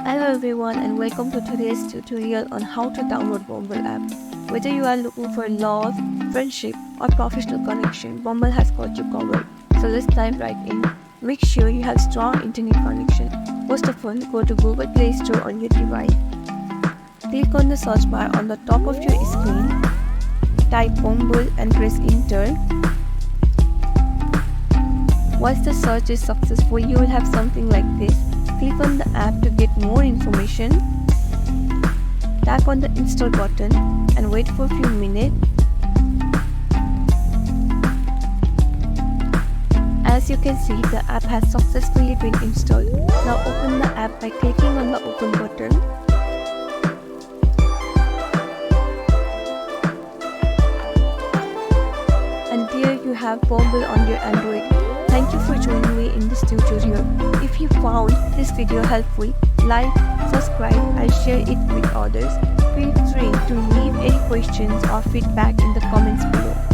Hello everyone and welcome to today's tutorial on how to download Bumble app. Whether you are looking for love, friendship or professional connection, Bumble has got you covered. So let's dive right in. Make sure you have strong internet connection. First of all, go to Google Play Store on your device. Click on the search bar on the top of your screen. Type Bumble and press enter. Once the search is successful, you will have something like this. Click on the app to get more information. Tap on the install button and wait for a few minutes. As you can see, the app has successfully been installed. Now open the app by clicking on the open button. And there you have Bumble on your Android. Thank you for joining me in this tutorial. If you found this video helpful, like, subscribe and share it with others. Feel free to leave any questions or feedback in the comments below.